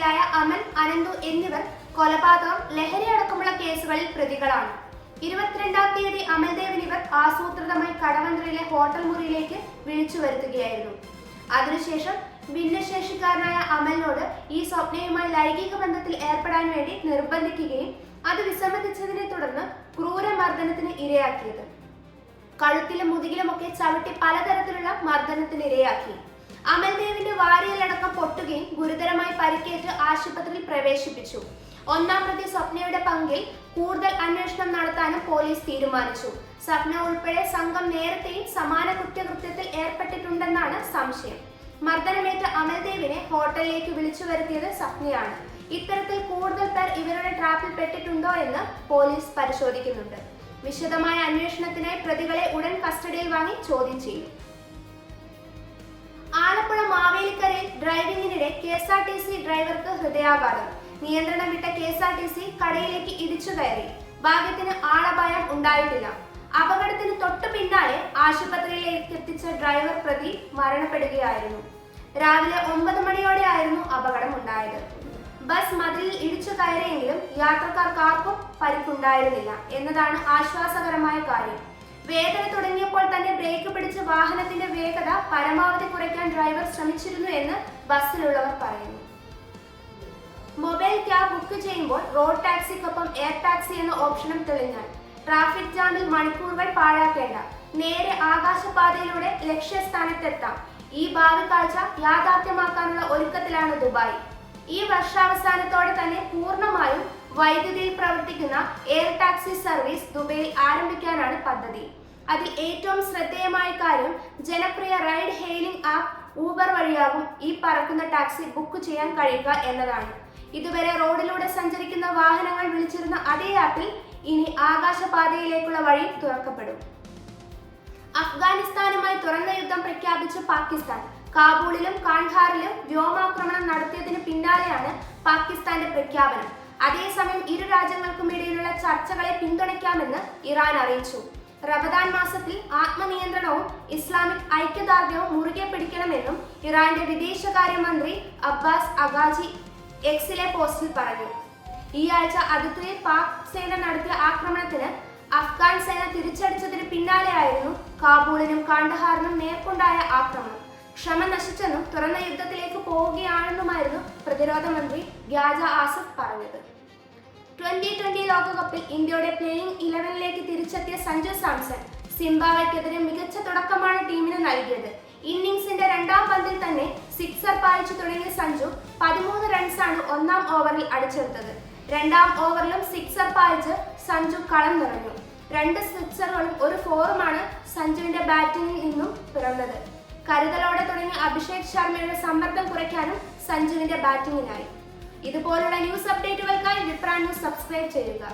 പ്രതികളായ അമൽ, അനന്തു എന്നിവർ കൊലപാതകം, ലഹരി അടക്കമുള്ള കേസുകളിൽ പ്രതികളാണ്. 22-ാം തീയതി അമൽദേവിന് ഇവർ ആസൂത്രിതമായി കടവന്ത്രയിലെ ഹോട്ടൽ മുറിയിലേക്ക് വിളിച്ചു വരുത്തുകയായിരുന്നു. അതിനുശേഷം ഭിന്നശേഷിക്കാരനായ അമലിനോട് ഈ സ്വപ്നയുമായി ലൈംഗിക ബന്ധത്തിൽ ഏർപ്പെടാൻ വേണ്ടി നിർബന്ധിക്കുകയും അത് വിസമ്മതിച്ചതിനെ തുടർന്ന് ക്രൂരമർദ്ദനത്തിന് ഇരയാക്കിയത്. കഴുത്തിലും മുതുകിലുമൊക്കെ ചവിട്ടി പലതരത്തിലുള്ള മർദ്ദനത്തിന് ഇരയാക്കി. അമൽദേവിന്റെ വാരിയലടക്കം പൊട്ടുകയും ഗുരുതരമായി പരിക്കേറ്റ് ആശുപത്രിയിൽ പ്രവേശിപ്പിച്ചു. 1-ാം പ്രതി സ്വപ്നയുടെ പങ്കിൽ കൂടുതൽ അന്വേഷണം നടത്താനും പോലീസ് തീരുമാനിച്ചു. സ്വപ്ന ഉൾപ്പെടെ സംഘം നേരത്തെയും സമാന കുറ്റകൃത്യത്തിൽ ഏർപ്പെട്ടിട്ടുണ്ടെന്നാണ് സംശയം. മർദ്ദനമേറ്റ അമൽദേവിനെ ഹോട്ടലിലേക്ക് വിളിച്ചു വരുത്തിയത് സ്വപ്നയാണ്. ഇത്തരത്തിൽ കൂടുതൽ പേർ ഇവരുടെ ട്രാപ്പിൽ പെട്ടിട്ടുണ്ടോ എന്ന് പോലീസ് പരിശോധിക്കുന്നുണ്ട്. വിശദമായ അന്വേഷണത്തിനായി പ്രതികളെ ഉടൻ കസ്റ്റഡിയിൽ വാങ്ങി ചോദ്യം ചെയ്യും. ആലപ്പുഴ മാവേലിക്കരയിൽ ഡ്രൈവിംഗിനിടെ KSRTC ഡ്രൈവർക്ക് ഹൃദയാഘാതം. നിയന്ത്രണം വിട്ട KSRTC കടയിലേക്ക് ഇടിച്ചു കയറി. ഭാഗ്യത്തിന് ആളപായം ഉണ്ടായിട്ടില്ല. അപകടത്തിന് തൊട്ടു പിന്നാലെ ആശുപത്രിയിലേക്ക് എത്തിച്ച ഡ്രൈവർ പ്രതി മരണപ്പെടുകയായിരുന്നു. രാവിലെ 9 മണിയോടെയായിരുന്നു അപകടം ഉണ്ടായത്. ബസ് മതിലിൽ ഇടിച്ചു കയറിയെങ്കിലും യാത്രക്കാർക്കാർക്കും പരിക്കുണ്ടായിരുന്നില്ല എന്നതാണ് ആശ്വാസകരമായ കാര്യം. വേദന തുടങ്ങിയപ്പോൾ തന്നെ ബ്രേക്ക് പിടിച്ച് വാഹനത്തിന്റെ വേഗത പരമാവധി കുറയ്ക്കാൻ ഡ്രൈവർ ശ്രമിച്ചിരുന്നു എന്ന് ബസ്സിലുള്ളവർ പറയുന്നു. മൊബൈൽ ക്യാബ് ബുക്ക് ചെയ്യുമ്പോൾ റോഡ് ടാക്സിക്കൊപ്പം എയർ ടാക്സി എന്ന ഓപ്ഷനും തെളിഞ്ഞാൽ ട്രാഫിക് ജാമിൽ മണിക്കൂറുകൾ പാഴാക്കേണ്ട. നേരെ ആകാശപാതയിലൂടെ ലക്ഷ്യസ്ഥാനത്തെത്താം. ഈ ഭാവി കാഴ്ച യാഥാർത്ഥ്യമാക്കാനുള്ള ഒരുക്കത്തിലാണ് ദുബായ്. ഈ വർഷാവസാനത്തോടെ തന്നെ പൂർണ്ണമായും വൈദ്യുതിയിൽ പ്രവർത്തിക്കുന്ന എയർ ടാക്സി സർവീസ് ദുബൈയിൽ ആരംഭിക്കാനാണ് പദ്ധതി. അതിൽ ഏറ്റവും ശ്രദ്ധേയമായ കാര്യം ജനപ്രിയ റൈഡ് ഹെയിലിംഗ് ആപ്പ് ഊബർ വഴിയാകും ഈ പറക്കുന്ന ടാക്സി ബുക്ക് ചെയ്യാൻ കഴിയുക എന്നതാണ്. ഇതുവരെ റോഡിലൂടെ സഞ്ചരിക്കുന്ന വാഹനങ്ങൾ വിളിച്ചിരുന്ന അതേ ആപ്പിൽ ഇനി ആകാശപാതയിലേക്കുള്ള വഴി തുറക്കപ്പെടും. അഫ്ഗാനിസ്ഥാനുമായി തുറന്ന യുദ്ധം പ്രഖ്യാപിച്ച പാകിസ്ഥാൻ കാബൂളിലും കാണ്ഡഹാറിലും വ്യോമാക്രമണം നടത്തിയതിന് പിന്നാലെയാണ് പാകിസ്ഥാന്റെ പ്രഖ്യാപനം. അതേസമയം ഇരു രാജ്യങ്ങൾക്കുമിടയിലുള്ള ചർച്ചകളെ പിന്തുണയ്ക്കാമെന്ന് ഇറാൻ അറിയിച്ചു. റമദാൻ മാസത്തിൽ ആത്മനിയന്ത്രണവും ഇസ്ലാമിക് ഐക്യദാർഢ്യവും മുറുകെ പിടിക്കണമെന്നും ഇറാന്റെ വിദേശകാര്യമന്ത്രി അബ്ബാസ് അഗാജി എക്സിലെ പോസ്റ്റിൽ പറഞ്ഞു. ഈ ആഴ്ച അതിർത്തിയിൽ പാക് സേന നടത്തിയ ആക്രമണത്തിന് അഫ്ഗാൻ സേന തിരിച്ചടിച്ചതിന് പിന്നാലെയായിരുന്നു കാബൂളിനും കാണ്ഡഹാറിനും നേർക്കൊണ്ടായ ആക്രമണം. ക്ഷമ നശിച്ചെന്നും തുറന്ന യുദ്ധത്തിലേക്ക് പോവുകയാണെന്നുമായിരുന്നു പ്രതിരോധ മന്ത്രി ഖ്യാജ ആസിഫ് പറഞ്ഞത്. 2020 ലോകകപ്പിൽ ഇന്ത്യയുടെ പ്ലേയിങ് 11ലേക്ക് തിരിച്ചെത്തിയ സഞ്ജു സാംസൺ സിംബാബ്വെക്കെതിരെ മികച്ച തുടക്കമാണ് ടീമിന് നൽകിയത്. ഇന്നിംഗ്സിന്റെ 2-ാം പന്തിൽ തന്നെ സിക്സർ പായിച്ചു തുടങ്ങിയ സഞ്ജു 13 റൺസാണ് 1-ാം ഓവറിൽ അടിച്ചെടുത്തത്. 2-ാം ഓവറിലും സിക്സർ പായിച്ച് സഞ്ജു കളം നിറഞ്ഞു. 2 സിക്സറുകളും 1 ഫോറുമാണ് സഞ്ജുവിന്റെ ബാറ്റിംഗിൽ നിന്നും പിറന്നത്. കരുതലോടെ തുടങ്ങിയ അഭിഷേക് ശർമ്മയുടെ സമ്മർദ്ദം കുറയ്ക്കാനും സഞ്ജുവിന്റെ ബാറ്റിംഗിനായി. ഇതുപോലുള്ള ന്യൂസ് അപ്ഡേറ്റുകൾക്കായി വിപ്ര ന്യൂസ് സബ്സ്ക്രൈബ് ചെയ്യുക.